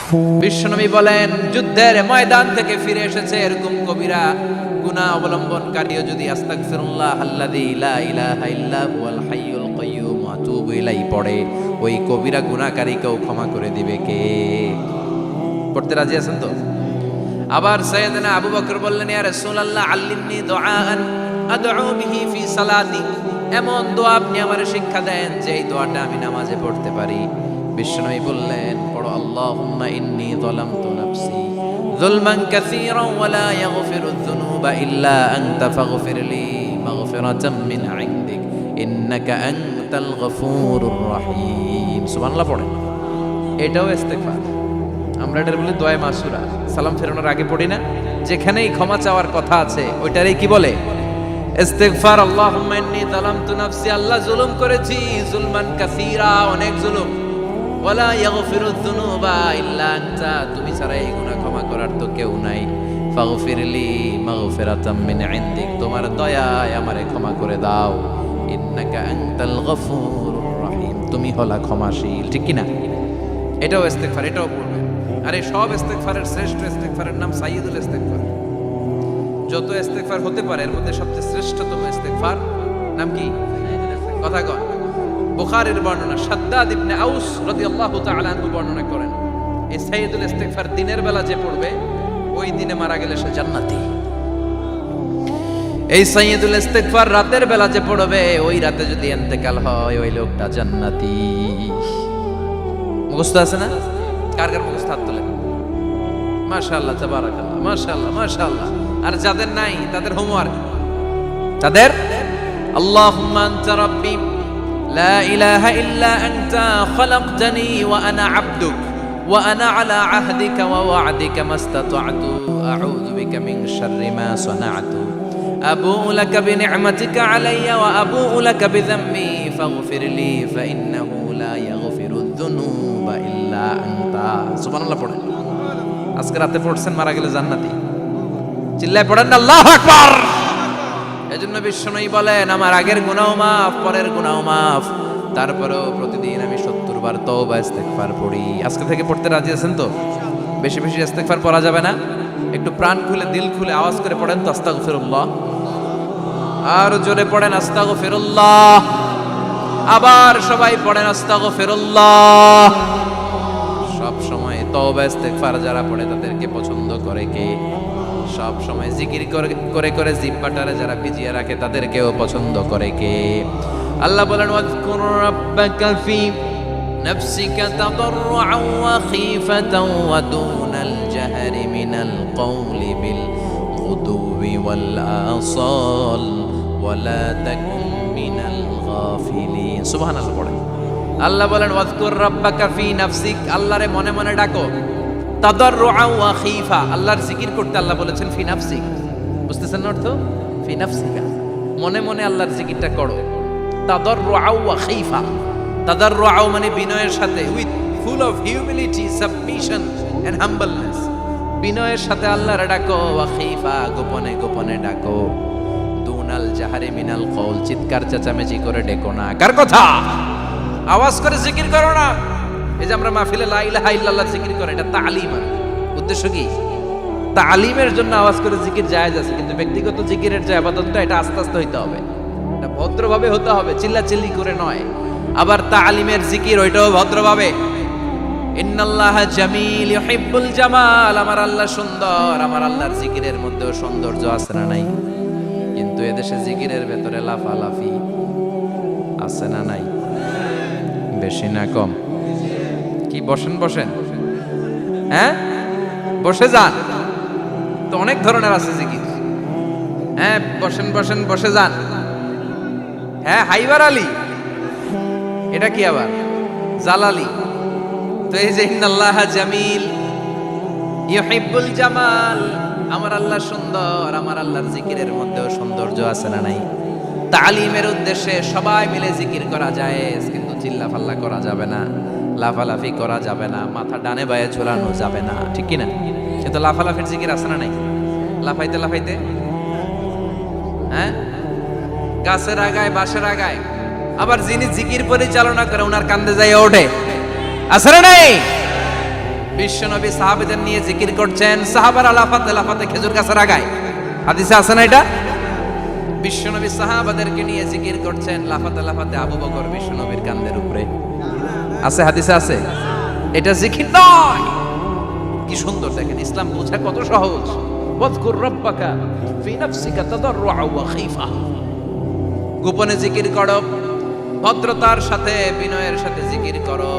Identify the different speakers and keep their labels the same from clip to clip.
Speaker 1: বিশ্বনবী বলেন, যুদ্ধের ময়দান থেকে ফিরে এসেছে এরকম কবিরা গুনাহ অবলম্বনকারীও যদি আস্তাগফিরুল্লাহ আল্লাযী লা ইলাহা ইল্লা হুয়াল হাইয়ুল কাইয়্যুম ওয়া আতুবু ইলাইহি পড়ে, ওই কবিরা গুনাহকারীকেও ক্ষমা করে দিবে কে? পড়তে রাজি আছেন তো? আবার সাইয়েদনা আবু বকর বললেন, ইয়া রাসূলুল্লাহ আল্লিমনি দুআআন আদউ বিহি ফি সালাতি, এমন দোয়া আপনি আমারে শিক্ষা দেন যে এই দোয়াটা আমি নামাজে পড়তে পারি। বিশ্বনবী বললেন, পড়ো আল্লাহুম্মা ইন্নী যালামতু নাফসি যুলমান কাসীরান ওয়া লা ইয়াগফিরুয যুনুবা ইল্লা আনতা ফাগফিরলি মাগফিরাতাম মিন ইনদিক ইন্নাকা আনতাল গফুরুর রহিম। সুবহানাল্লাহ পড়েন। এটাও ইস্তেগফার। আমরা এটার বলি দোয়া মাসুরা, সালাম ফেরানোর আগে পড়ি না? যেখানেই ক্ষমা চাওয়ার কথা আছে ওইটারই কি বলে? ইস্তেগফার। আল্লাহুম্মা ইন্নী যালামতু নাফসি, আল্লাহ জুলুম করেছি, যুলমান কাসীরা, অনেক জুলুম। ওয়ালা ইয়াগফিরুয যুনুবা ইল্লা আনতা, তুমি ছাড়া এই গুনাহ ক্ষমা করার তো কেউ নাই। ফাগফিরলি মাগফিরাতাম মিন ইনদিক, তোমার দয়ায় আমারে ক্ষমা করে দাও। ইন্নাকা আনতাল গফুরুর রহিম, তুমি হলা ক্ষমাশীল। ঠিক কি না? এটাও ইস্তেগফার, এটাও পড়বেন। আর এই সব ইস্তেগফারের শ্রেষ্ঠ ইস্তেগফারের নাম সাইয়্যিদুল ইস্তেগফার। যত ইস্তেগফার হতে পারে এর মধ্যে সবচেয়ে শ্রেষ্ঠতম ইস্তেগফার নাম কি? কথা কন। বুখারীর বর্ণনা, শাদ্দাদ ইবনে আউস রাদিয়াল্লাহু তাআলা আনহু বর্ণনা করেন, এই সাইয়্যিদুল ইস্তেগফার দিনের বেলা যে পড়বে ওই দিনে মারা গেলে সে জান্নাতি। এই সাইয়্যিদুল ইস্তেগফার রাতের বেলা যে পড়বে ওই রাতে যদি ইন্তেকাল হয় ওই লোকটা জান্নাতি। মুখস্থ আছে না? কার কার মুখস্থ হাত তোলেন? মাশাআল্লাহ, তাবারাকাল্লাহ, মাশাআল্লাহ, মাশাআল্লাহ। আর যাদের নাই তাদের হোমওয়ার্ক, তাদের আল্লাহুম্মা আনতা রাব্বি লা ইলাহা ইল্লা আনতা খালাকতানি ওয়া আনা আবদুক ওয়া আনা আলা আহদিকা ওয়া ওয়া'দিকা মাস্তাতা'তু আউযু বিকা মিন শাররি মা সানা'তু আবু'ু লাকা বিনি'মাতিকা আলাইয়া ওয়া আবু'ু লাকা বিযাম্মি ফাগফিরলি ফাইন্নাহু লা ইয়াগফিরুয যুনুবা ইল্লা আনতা। সুবহানাল্লাহ পড়েন। আজকে রাতে পড়ছেন, মারা গেলে জান্নাতি। চিল্লায় পড়েন আল্লাহু আকবার। এজন্য বিশ্বনবী বলেন, আমার আগের গুনাহ মাফ, পরের গুনাহ মাফ, তারপরেও প্রতিদিন আমি 70 বার তওবা ইস্তেগফার পড়ি। আজকে থেকে পড়তে রাজি আছেন তো? বেশি বেশি ইস্তেগফার পড়া যাবে না? একটু প্রাণ খুলে দিল খুলে আওয়াজ করে পড়েন তো আস্তাগফিরুল্লাহ। আর জোরে পড়েন আস্তাগফিরুল্লাহ। আবার সবাই পড়েন আস্তাগফিরুল্লাহ। সব সময় তওবা ইস্তেগফার যারা পড়ে তাদেরকে পছন্দ করে কে? সব সময় জিকির করে করে জিহ্বাটারে যারা ভিজিয়ে রাখে তাদেরকেও পছন্দ করে কে? আল্লাহ বলেন, ওয়াজকুর রাব্বাকা ফি নাফসিকা তাদাররুআন ওয়া খীফাতান ওয়া দুনাল জাহরি মিনাল কওলি বিল গুদুবি ওয়াল আসাল ওয়া লা তাকুন মিনাল গাফিলিন। সুবহানাল্লাহ পড়েন। আল্লাহ বলেন, ওয়াজকুর রাব্বাকা ফি নাফসিক, আল্লাহরে মনে মনে ডাকো। তাদাররুআন ওয়া খীফা, আল্লাহর জিকির করতে আল্লাহ বলেছেন ফি নাফসিক। বুঝতেছেন না অর্থ? ফি নাফসিকা, মনে মনে আল্লাহর জিকিরটা করো। তাদাররুআন ওয়া খীফা, তাদাররুআ মানে বিনয়ের সাথে, with full of humility, submission and humbleness. বিনয়ের সাথে আল্লাহর ডাকো। ওয়া খীফা, গোপনে গোপনে ডাকো। দুনাল জাহারি মিনাল কওল, চিৎকার চেঁচামেচি করে ডেকো না। কার কথা? আওয়াজ করে জিকির করো না। এই যে আমরা মাহফিলে লা ইলাহা ইল্লাল্লাহ জিকির করে, এটা তালিম। উদ্দেশ্য কি? তালিমের জন্য আওয়াজ করে জিকির জায়েজ আছে, কিন্তু ব্যক্তিগত জিকিরের যে ইবাদতটা এটা আস্তে আস্তে হইতে হবে, এটা ভদ্রভাবে হতে হবে, চিল্লাচিল্লি করে নয়। আবার তালিমের জিকির ওইটাও ভদ্রভাবে। ইন্নাল্লাহা জামিল ইউহিব্বুল জামাল, আমার আল্লাহ সুন্দর, আমার আল্লাহর জিকিরের মধ্যেও সৌন্দর্য আছে না নাই? কিন্তু এদেশে জিকিরের ভেতরে লাফালাফি আছে না নাই? বেশি না কম? কি বসেন বসেন, হ্যাঁ বসে যান তো, অনেক ধরনের আছে জিকির। হ্যাঁ বসেন বসেন, বসে যান। হ্যাঁ হাইবার আলী, এটা কি আবার জালালি? তো এই যে ইন্নাল্লাহা জামিল ইউহিব্বুল জামাল, আমার আল্লাহ সুন্দর, আমার আল্লাহর জিকিরের মধ্যেও সৌন্দর্য আছে না নাই? তালিমের উদ্দেশ্যে সবাই মিলে জিকির করা যায়, কিন্তু চিল্লাফাল্লা করা যাবে না, লাফালাফি করা যাবে না, মাথা ডানে বায়ে ঝোলানো যাবে না। ঠিক কি না? কিন্তু লাফালাফির জিকির আছে না নাই? লাফাইতে লাফাইতে, হ্যাঁ গাছের আগায় বাঁশের আগায়। আবার যিনি জিকির পরিচালনা করে ওনার কান্দে যাই ওঠে, আছে না নাই? বিশ্বনবী সাহাবীদের নিয়ে জিকির করছেন, সাহাবারা লাফাতে লাফাতে খেজুর গাছের আগায়। হাদিসে আছে না এটা? বিশ্বনবী সাহাবাদেরকে নিয়ে জিকির করছেন, লাফাতে লাফাতে আবু বকর বিশ্বনবীর কাঁধের উপরে। আছে, হাদিসে আছে। এটা জিকির নয়। কি সুন্দর দেখেন, ইসলাম বোঝা কত সহজ। ওয়াজকুর রাব্বাকা ফি নাফসিকা তাদাররুআ ওয়া খাইফা, গোপনে জিকির করো, ভদ্রতার সাথে বিনয়ের সাথে জিকির করো।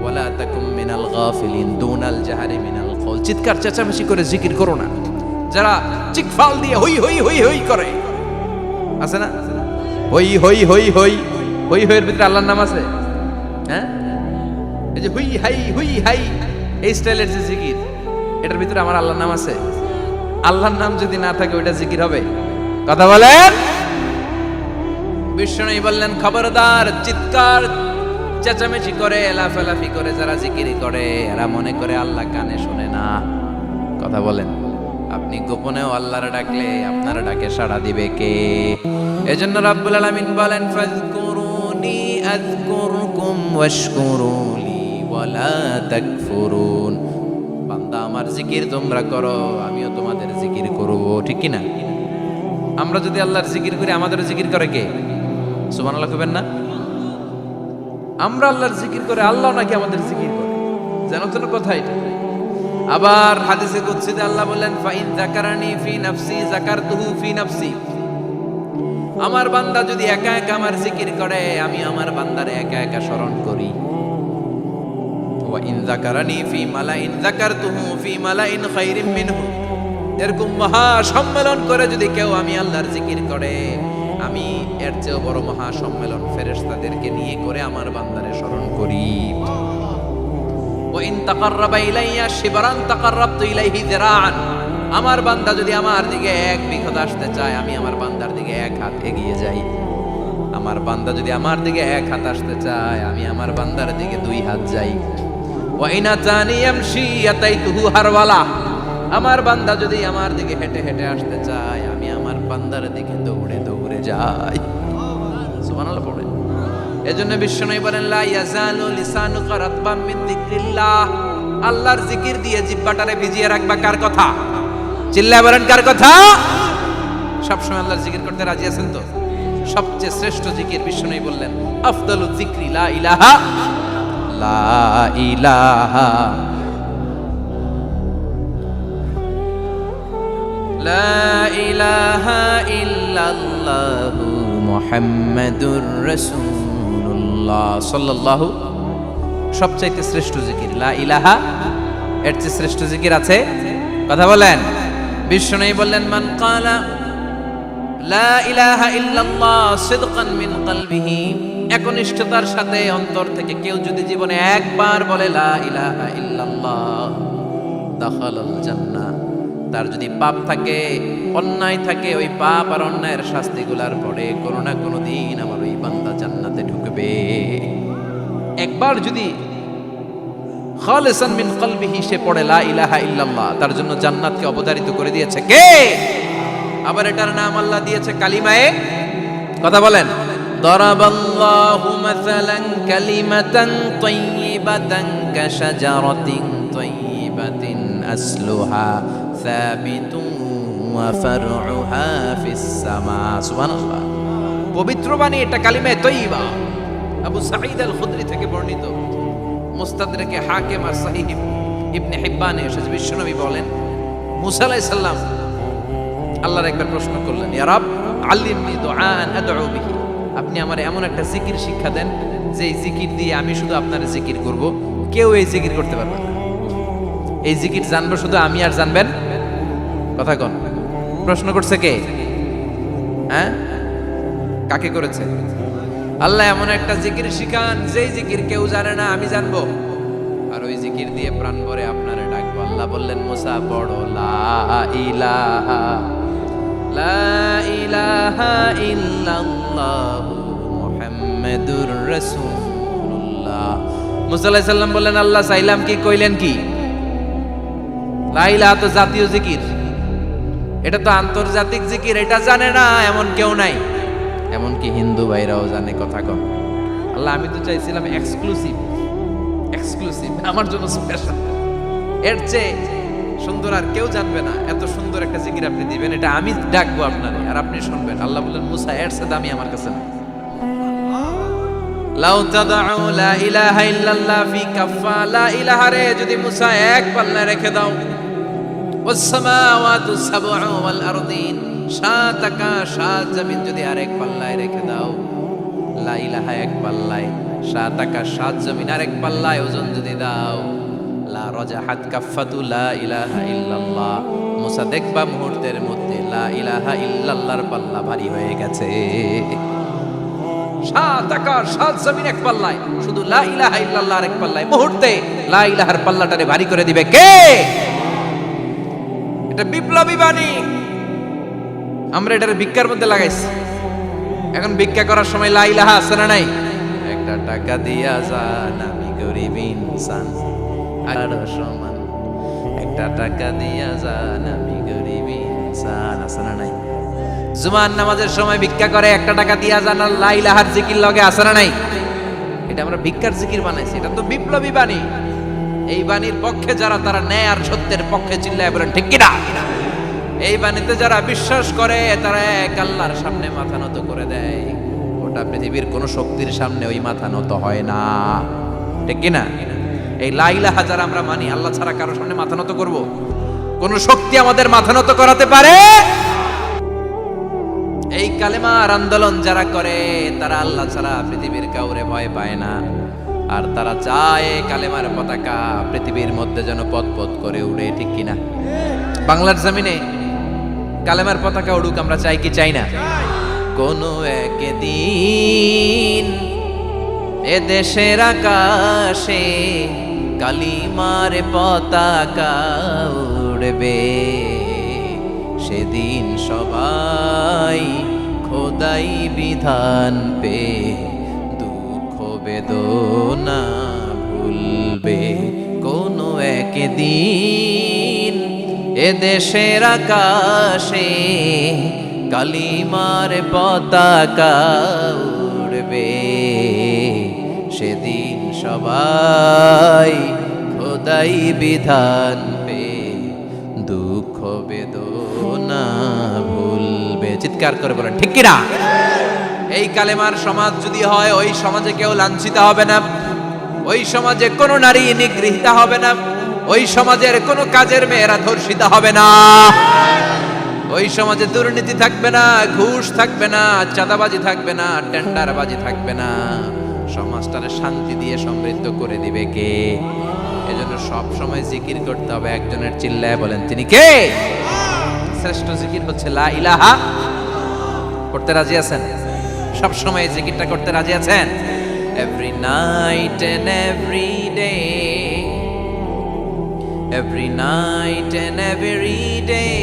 Speaker 1: ওয়ালা তাকুম মিনাল গাফিলিন দুনাল জাহারি মিনাল কওল, চিৎকার চেঁচামেচি করে জিকির করো না। যারা চিকফাল দিয়ে হই হই হই হই করে, আছে না? হই হই হই হই হই হইয়ের ভিতরে আল্লাহর নাম আছে। হ্যাঁ, এই যে হুই হাই হুই হাই, এই স্টাইলের যে জিকির, এটার ভিতরে আমার আল্লাহর নাম আছে? আল্লাহর নাম যদি না থাকে ওইটা জিকির হবে? কথা বলেন। বিষ্ণু বললেন, খবরদার, চিৎকার চেঁচামেচি করে লাফালাফি করে যারা জিকির করে এরা মনে করে আল্লাহ কানে শুনে না। কথা বলেন। আপনি গোপনেও আল্লাহর ডাকলে আপনার ডাকে সাড়া দিবে কে? এজন্য রাব্বুল আলামিন বলেন, ফাযকুরুনি আযকুরকুম ওয়াশকুরুলি ওয়ালা তাকফুরুন। বান্দা, আমার জিকির তোমরা করো, আমিও তোমাদের জিকির করব। ঠিক কি না? আমরা যদি আল্লাহর জিকির করি, আমাদের জিকির করে কে? সুবহানাল্লাহ কইবেন না? আমরা আল্লাহর জিকির করে, আল্লাহ নাকি আমাদের জিকির করে? জানো তো কথা এটা। আবার হাদিসে কুদসিতে আল্লাহ বলেন, ফাইন যাকারানি ফি নাফসি যাকারতুহু ফি নাফসি। আমার বান্দা যদি একা একা আমার জিকির করে, আমি আমার বান্দারে একা একা স্মরণ করি। ওয়া ইন যাকারানি ফি মালাইন যাকারতুহু ফি মালাইন খায়রিম মিনহু। এরকম মহা সম্মেলন করে যদি কেউ আমি আল্লাহর জিকির করে, আমি এর চেয়েও বড় মহা সম্মেলন ফেরেশতাদেরকে নিয়ে করে আমার বান্দারে স্মরণ করি। ওয়া ইন তাকাররাবা ইলাইয়া শিবরান তাকাররাবতু ইলাইহি যিরাআন। আমার বান্দা যদি আমার দিকে এক বিঘত আসতে চায়, আমি আমার বান্দার দিকে এক হাত এগিয়ে যাই। আমার বান্দা যদি আমার দিকে এক হাত আসতে চায়, আমি আমার বান্দার দিকে দুই হাত যাই। ওয়া ইন আতানি ইয়ামশি আতাইতুহু হারওয়ালা। আমার বান্দা যদি আমার দিকে হেঁটে হেঁটে আসতে চায়, আমি আমার বান্দার দিকে দৌড়ে দৌড়ে যাই। সুবহানাল্লাহ পড়ে। এজন্য বিশ্বনবী বলেন, লা ইয়াজালু লিসানুকা রাতবাম মিন যিকরিল্লাহ। আল্লাহর জিকির দিয়ে জিহ্বাটারে ভিজিয়ে রাখবা। কার কথা? চিল্লায় বলেন, কার কথা? সবসময় আল্লাহর জিকির করতে রাজি আছেন তো? সবচেয়ে শ্রেষ্ঠ জিকির বিশ্বনবী বললেন, আফদালু যিকরি লা ইলাহা লা ইলাহা লা ইলাহা ইল্লাল্লাহু মুহাম্মাদুর রাসূলুল্লাহ সাল্লাল্লাহু। সবচাইতে শ্রেষ্ঠ জিকির লা ইলাহা। এর চেয়ে শ্রেষ্ঠ জিকির আছে? কথা বলেন। বিশ্বনবী বললেন, মান ক্বালা লা ইলাহা ইল্লাল্লাহ সিদকান মিন কলবিহি। একনিষ্ঠতার সাথে অন্তর থেকে কেউ যদি জীবনে একবার বলে লা ইলাহা ইল্লাল্লাহ, দাখালাল জান্নাহ। তার যদি পাপ থাকে, অন্যায় থাকে, ওই পাপ আর অন্যায়ের শাস্তিগুলার পরে কোনো না কোনো দিন আমার ওই বান্দা জান্নাতে ঢুকবে। একবার যদি খালিসান মিন কলবিহি সে পড়ে লা ইলাহা ইল্লাল্লাহ, তার জন্য জান্নাতকে অবধারিত করে দিয়েছে কে? আবার এটার নাম আল্লাহ দিয়েছে কালিমায়ে। কথা বলেন। দারাবাল্লাহু মাসালান কালিমাতান তাইয়িবাতান কাশাজারাতিন তাইয়িবাতিন আসলুহা সাবিতুন ওয়া ফারউহা ফিস সামা। সুবহানাল্লাহ। পবিত্র বাণী এটা কালিমায়ে তাইয়িবা। আবু সাঈদ আল খুদরি থেকে বর্ণিত, মুস্তাদরাকে হাকিম আর সহিহ ইবনে হিব্বানে এসেছে। বিশ্বনবী বলেন, মুসা আলাইহিস সালাম আল্লাহর একবার প্রশ্ন করলেন, ইয়া রাব আল্লিমনি দুআআন আদউ বিহি। আপনি আমার এমন একটা জিকির শিক্ষা দেন যে এই জিকির দিয়ে আমি শুধু আপনার জিকির করব, কেউ এই জিকির করতে পারবে না। এই জিকির জানবো শুধু আমি, আর জানবেন। কথা কোন? প্রশ্ন করছে কে? হ্যাঁ, কাকে করেছে? আল্লাহ এমন একটা জিকির শিখান যেই জিকির কেউ জানে না, আমি জানবো, আর ওই জিকির দিয়ে প্রাণ ভরে আপনারে ডাকবো। আল্লাহ বললেন, মুসা পড়ো লা ইলাহা লা ইলাহা ইল্লাল্লাহু মুহাম্মাদুর রাসূলুল্লাহ। মুসা আলাইহিস সালাম বললেন, আল্লাহ চাইলাম কি, কইলেন কি? লা ইলাহা তো জাতীয় জিকির, এটা তো আন্তর্জাতিক জিকির, এটা জানে না এমন কেউ নাই। এমনকি হিন্দু ভাইরাও জানে। কথা কম। আল্লাহ আমি তো চাইছিলাম এক্সক্লুসিভ, আমার জন্য স্পেশাল। এর চেয়ে সুন্দর আর কেউ জানবে না। এত সুন্দর একটা জিকির আপনি দিবেন, এটা আমি ডাকবো আপনারে আর আপনি শুনবেন। আল্লাহ বললেন মুসা এর চেয়ে দামি আমার কাছে না। লাউ তাদউ লা ইলাহা ইল্লাল্লাহ ফি কাফা, লা ইলাহা রে যদি মুসা এক পাল্লায় রেখে দাও, ওয়াস সামাওয়াতু সাবউ ওয়াল আরদিন, সাত আকাশ সাত জমিন যদি আরেক পাল্লায় রেখে দাও, লা ইলাহা এক পাল্লায়, সাত আকাশ সাত জমিন আরেক পাল্লায় ওজন যদি দাও, লা রাজাহাত কাফাতু লা ইলাহা ইল্লাল্লাহ, মুসা দেখবা মুহূর্তের মধ্যে লা ইলাহা ইল্লাল্লাহর পাল্লা ভারী হয়ে গেছে। সাত আকাশ সাত জমিন এক পাল্লায়, শুধু লা ইলাহা ইল্লাল্লাহর এক পাল্লায় মুহূর্তে লা ইলাহার পাল্লাটারে ভারী করে দিবে কে? এটা বিপ্লবী বাণী। আমরা এটার ভিক্ষার মধ্যে লাগাইছি। এখন ভিক্ষা করার সময় লা ইলাহা আছে না নাই? একটা টাকা দিয়া যান আমি গরিব ইনসান, আর সমান একটা টাকা দিয়া যান আমি গরিব ইনসান, আছে না নাই? জুমার নামাজের সময় ভিক্ষা করে একটা টাকা দিয়া যান আর লা ইলাহার জিকির লগে, আছে না নাই? এটা আমরা ভিক্ষার জিকির বানাইছি। এটা তো বিপ্লবী বাণী। এই বাণীর পক্ষে যারা, তারা ন্যায় আর সত্যের পক্ষে চিল্লায় বলেন ঠিক কিনা? এই বাণীতে যারা বিশ্বাস করে তারা এক আল্লাহর সামনে মাথা নত করে দেয়। ওটা পৃথিবীর কোন শক্তির সামনে ওই মাথা নত হয় না, ঠিক কিনা? এই লা ইলাহা যারা আমরা মানি, আল্লাহ ছাড়া কারো সামনে মাথা নত করব? কোন শক্তি আমাদের মাথা নত করাতে পারে? এই কালেমার আন্দোলন যারা করে তারা আল্লাহ ছাড়া পৃথিবীর কাউরে ভয় পায় না। আর তারা চায় কালেমার পতাকা পৃথিবীর মধ্যে যেন পথ পথ করে উড়ে, ঠিক কিনা? বাংলার জমিনে কালেমার পতাকা উড়ুক, আমরা চাই কি চাই না? কোন একদিন এ দেশের আকাশে কালিমার পতাকা উড়বে, সেদিন সবাই খোদাই বিধান পে দুঃখ বেদনা ভুলবে। কোন একদিন এ দেশের আকাশে কালিমার পতাকা উড়বে, সেদিন সবাই খোদাই বিধান পে দুঃখ বেদনা ভুলবে। চিৎকার করে বলেন ঠিক কিনা? এই কালেমার সমাজ যদি হয়, ওই সমাজে কেউ লাঞ্ছিত হবে না, ওই সমাজে কোনো নারী নিগৃহীত হবে না, ওই সমাজের কোনো কাজের মেয়েরা ধর্ষিত হবে না, ওই সমাজে দুর্নীতি থাকবে না, ঘুষ থাকবে না, চাঁদাবাজি থাকবে না, টেন্ডারবাজি থাকবে না। সমাজটারে শান্তি দিয়ে সমৃদ্ধ করে দিবে কে? এজন্য সব সময় জিকির করতে হবে একজনের, চিল্লায় বলেন তিনি কে? শ্রেষ্ঠ জিকির হচ্ছে লা ইলাহা। করতে রাজি আছেন? সব সময় জিকিরটা করতে রাজি আছেন? Every night and every day, every night and every day,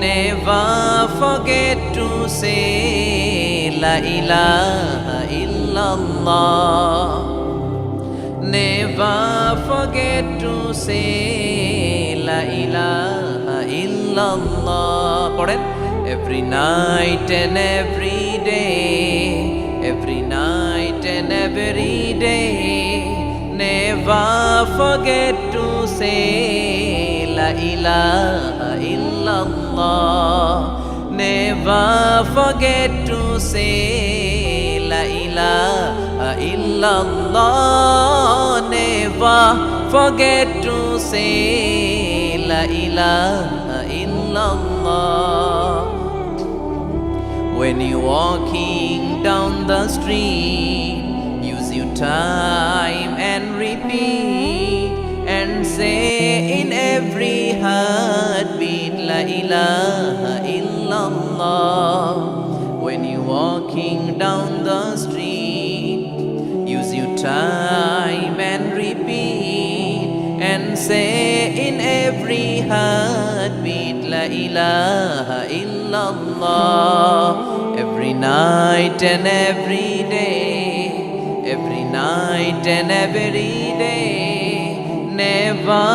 Speaker 1: never forget to say la ilaha illallah, never forget to say la ilaha illallah. পড়েন every night and every day, every night and every day, never forget to say la ilaha illallah, never forget to say la ilaha illallah, never forget to say la ilaha illallah. When you're walking down the street, use your time and repeat and say in every heartbeat la ilaha illallah. When you're walking down the street, use your time and repeat and say in every heartbeat la ilaha illallah. Every night and every day, every night and every day, never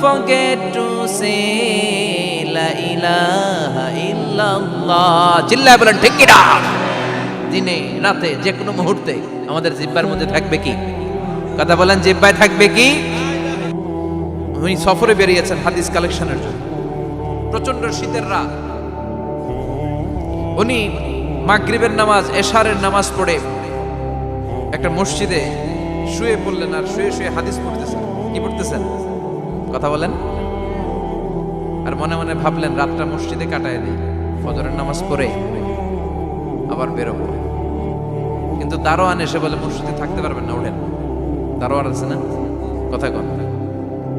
Speaker 1: forget to say la ilaha illallah. চিল্লায় বলেন ঠিক কিনা? দিনে রাতে যে কোনো মুহূর্তে আমাদের জিহ্বার মধ্যে থাকবে কি? কথা বলেন, জিহ্বায় থাকবে কি? উনি সফরে বেরিয়েছেন হাদিস কালেকশনের জন্য। প্রচন্ড শীতের রাত, উনি মাগরিবের নামাজ, এশারের নামাজ পড়ে একটা মসজিদে শুয়ে পড়লেন, আর শুয়ে শুয়ে হাদিস পড়তেছেন। কি পড়তেছেন? কথা বলেন। আর মনে মনে ভাবলেন রাতটা মসজিদে কাটায় দিই, ফজরের নামাজ পড়ে আবার বেরোবো। কিন্তু দারোয়ান এসে বলে মসজিদে থাকতে পারবেন না, ওঠেন। দারোয়ান আছে না, কথা কন।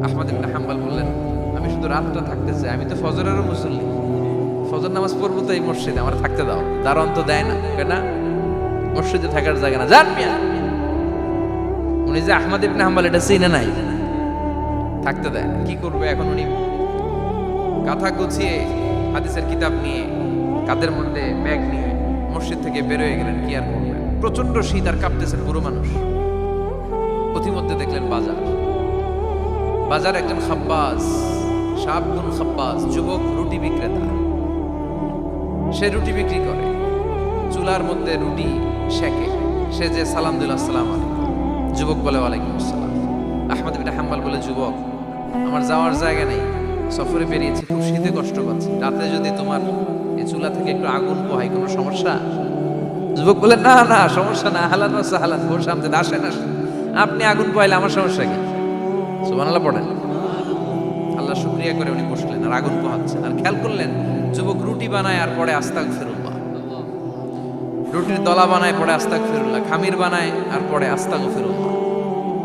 Speaker 1: আহমদ ইবনে হাম্বল বললেন আমি শুধু রাতটা থাকতে চাই, আমি তো ফজরেরও মুসল্লি, ফজর নামাজ পড়বো তো এই মসজিদে, আমার থাকতে দাও। দারোয়ান তো দেয় না, কেনা মসজিদে থাকার জায়গা না, যান মিয়া। উনি যে আহমদ ইবনে হাম্বল এটা চিনে নাই, থাকতে দেয় না। কি করবে এখন? উনি কাঁথা গুছিয়ে হাদিসের কিতাব নিয়ে কাঁধের মধ্যে ব্যাগ নিয়ে মসজিদ থেকে বের হয়ে গেলেন। কি আর করবেন, প্রচন্ড শীত, আর কাঁপতেছেন পুরো মানুষ। পথিমধ্যে দেখলেন বাজার, বাজার একজন খাব্বাস, শাবুন খাব্বাস, যুবক রুটি বিক্রেতা। সে রুটি বিক্রি করে, চুলার মধ্যে রুটি সেকে। সে যে সালাম দিল আসসালামু আলাইকুম, যুবক বলে ওয়ালাইকুম আসসালাম। আহমদ ইবনে হাম্বল বলে যুবক আমার যাওয়ার জায়গা নেই, সফরে বেরিয়েছি, খুব শীতে কষ্ট পাচ্ছি, রাতে যদি তোমার এই চুলা থেকে একটু আগুন পোহাই কোনো সমস্যা? যুবক বলে না না সমস্যা না, হালান ওয়া হালান, ওর সামনে আসেন আসেন, আপনি আগুন পোহাইলে আমার সমস্যা কি? সুবহানাল্লাহ পড়েন। আল্লাহ শুকরিয়া করে উনি বসলেন আর আগুন পোহাচ্ছেন। আর খেয়াল করলেন যুবক রুটি বানায় আর পরে আস্তাগফিরুল্লাহ, রুটির দলা বানায় পরে আস্তাগফিরুল্লাহ, খামির বানায় আর পরে আস্তাগফিরুল্লাহ,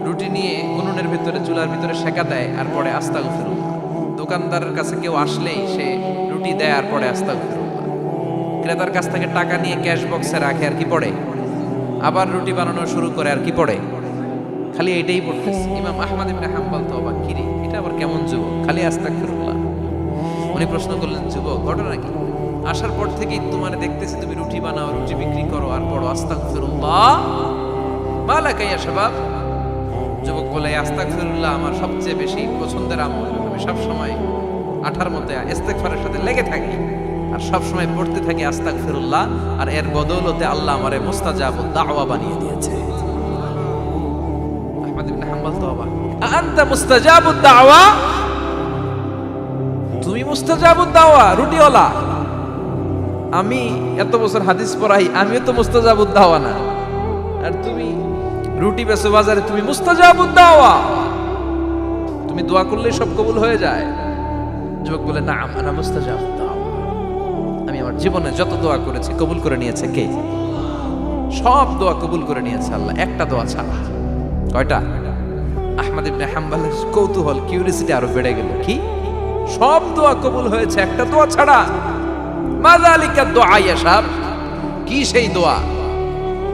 Speaker 1: রুটি নিয়ে উনুনের ভিতরে চুলার ভিতরে সেকা দেয় আর পরে আস্তাগফিরুল্লাহ, দোকানদারের কাছে কেউ আসলেই সে রুটি দেয় আর পরে আস্তাগফিরুল্লাহ, ক্রেতার কাছ থেকে টাকা নিয়ে ক্যাশ বক্সে রাখে আর কি পড়ে, আবার রুটি বানানো শুরু করে আর কি পড়ে, খালি এটাই পড়তেছে। ইমাম আহমদ ইবনে হাম্বল তো অবাক, কিরে এটা আবার কেমন যুবক, খালি আস্তাগফিরুল্লাহ। উনি প্রশ্ন করলেন যুবক ঘটনা কি? আসার পর থেকেই তোমার দেখতেছি তুমি রুটি বানাও, রুটি বিক্রি করো আর পড়ো আস্তাগফিরুল্লাহ, মালাকা ইয়া শাবাব। যুবক বলে আস্তাগফিরুল্লাহ আমার সবচেয়ে বেশি পছন্দের আমল, আমি সব সময় আঠার মধ্যে ইস্তেগফারের সাথে লেগে থাকি আর সব সময় পড়তে থাকি আস্তাগফিরুল্লাহ, আর এর বদৌলতে আল্লাহ আমারে মুস্তাজাবুদ দাওয়া বানিয়ে দিয়েছে। আহমদ ইবনে হাম্বল তো অবাক, আনতা মুস্তাজাবুদ দাওয়া, তুমি মুস্তাজাবুদ দাওয়া রুটিওয়ালা? আমি এত বছর হাদিস পড়াই, আমিও তো মুস্তাজাবুদ দাওয়া না, আর তুমি রুটি বেচো বাজারে, তুমি মুস্তাজাবুদ দাওয়া, তুমি দোয়া করলেই সব কবুল হয়ে যায়? যুবক বলে না আনা মুস্তাজাবুদ দাওয়া, আমি আমার জীবনে যত দোয়া করেছি কবুল করে নিয়েছে কে? সব দোয়া কবুল করে নিয়েছে আল্লাহ, একটা দোয়া ছাড়া। কয়টা? আহমদ ইবনে হাম্বলের কৌতূহল, কিউরিসিটি আরো বেড়ে গেল। কি? সব দোয়া কবুল হয়েছে একটা দোয়া ছাড়া? মাযালিকা দোয়া ইয়া শাব, কি সেই দোয়া?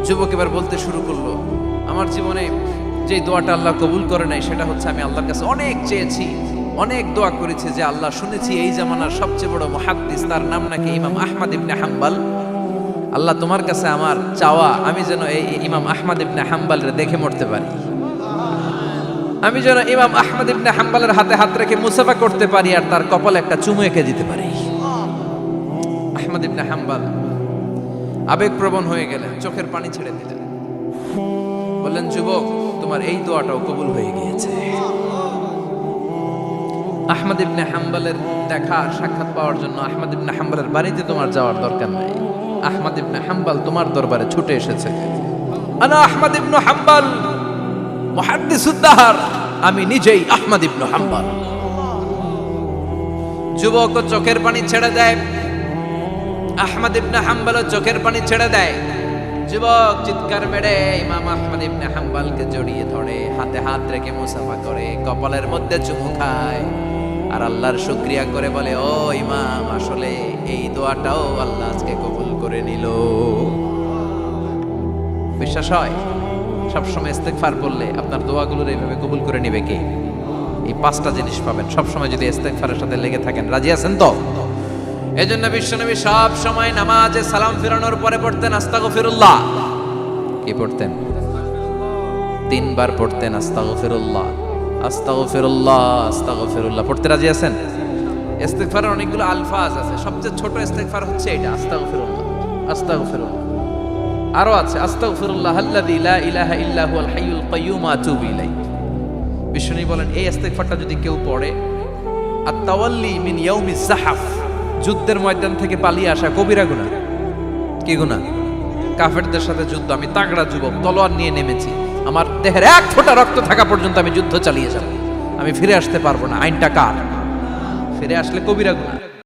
Speaker 1: যুবক এবার বলতে শুরু করলো আমার জীবনে যে দোয়াটা আল্লাহ কবুল করে নাই সেটা হচ্ছে আমি আল্লাহর কাছে অনেক চেয়েছি, অনেক দোয়া করেছি যে আল্লাহ শুনেছি এই জামানার সবচেয়ে বড় মুহাদ্দিস, তার নাম নাকি ইমাম আহমদ ইবনে হাম্বল। আল্লাহ তোমার কাছে আমার চাওয়া আমি যেন এই ইমাম আহমদ ইবনে হাম্বলের দেখে মরতে পারি, আমি যেন ইমাম আহমদ ইবনে হাম্বলের হাতে হাত রেখে মুসাফা করতে পারি আর তার কপালে একটা চুমু এঁকে দিতে পারি। আহমদ ইবনে হাম্বল আবেগপ্রবণ হয়ে গেলেন, চোখের পানি ছেড়ে দিলেন, বললেন যুবক তোমার এই দোয়াটাও কবুল হয়ে গিয়েছে। আহমদ ইবনে হাম্বলের দেখা সাক্ষাৎ পাওয়ার জন্য আহমদ ইবনে হাম্বলের বাড়িতে তোমার যাওয়ার দরকার নাই, আহমদ ইবনে হাম্বল তোমার দরবারে ছুটে এসেছে। আনা আহমদ ইবনে হাম্বল মুহাদ্দিসুদ দাহর, আমি নিজেই আহমদ ইবনে হাম্বল। যুবক চোখের পানি ছেড়ে দেয়, আহমদ ইবনে হাম্বল চোখের পানি ছেড়ে দেয়। যুবক চিৎকার মেরে ইমাম আহমদ ইবনে হাম্বলকে জড়িয়ে ধরে, হাতে হাত রেখে মুসাফা করে, কপালের মধ্যে চুমু খায় আর আল্লাহর শুকরিয়া করে বলে ও ইমাম আসলে এই দোয়াটাও আল্লাহ আজকে কবুল করে নিল। বিশ্বাস হয় সবসময় ইস্তেগফার করলে আপনার দোয়াগুলোর এইভাবে কবুল করে নিবে কে? এই পাঁচটা জিনিস পাবেন সবসময় যদি ইস্তেগফারের সাথে লেগে থাকেন। রাজি আছেন তো? এজন্য বিশ্বনবী সব সময় নামাজে সালাম ফিরানোর পরে পড়তেন আস্তাগফিরুল্লাহ। কি পড়তেন? 3 বার পড়তেন আস্তাগফিরুল্লাহ, আস্তাগফিরুল্লাহ, আস্তাগফিরুল্লাহ। পড়তে রাজি আছেন? ইস্তেগফারের অনেকগুলো আলফাজ আছে, সবচেয়ে ছোট ইস্তেগফার হচ্ছে এটা আস্তাগফিরুল্লাহ, আস্তাগফিরুল্লাহ। আরো আছে আস্তাগফিরুল্লাহ আল্লাযী লা ইলাহা ইল্লা হুয়াল হাইয়ুল কাইয়্যুম আতুবু ইলাইহি। বিষ্ণু বলেন এই ইস্তেগফারটা যদি কেউ পড়ে, আত-তাওয়াল্লি মিন ইয়াউমিজ যাহাফ, যুদ্ধের ময়দান থেকে পালিয়ে আসা কবিরা গুনাহ। কি গুনাহ? কাফেরদের সাথে যুদ্ধ, আমি তাগড়া যুবক, তলোয়ার নিয়ে নেমেছি, আমার দেহের এক ফোঁটা রক্ত থাকা পর্যন্ত আমি যুদ্ধ চালিয়ে যাব, আমি ফিরে আসতে পারবো না, আইনটা কার? ফিরে আসলে কবিরা গুনাহ।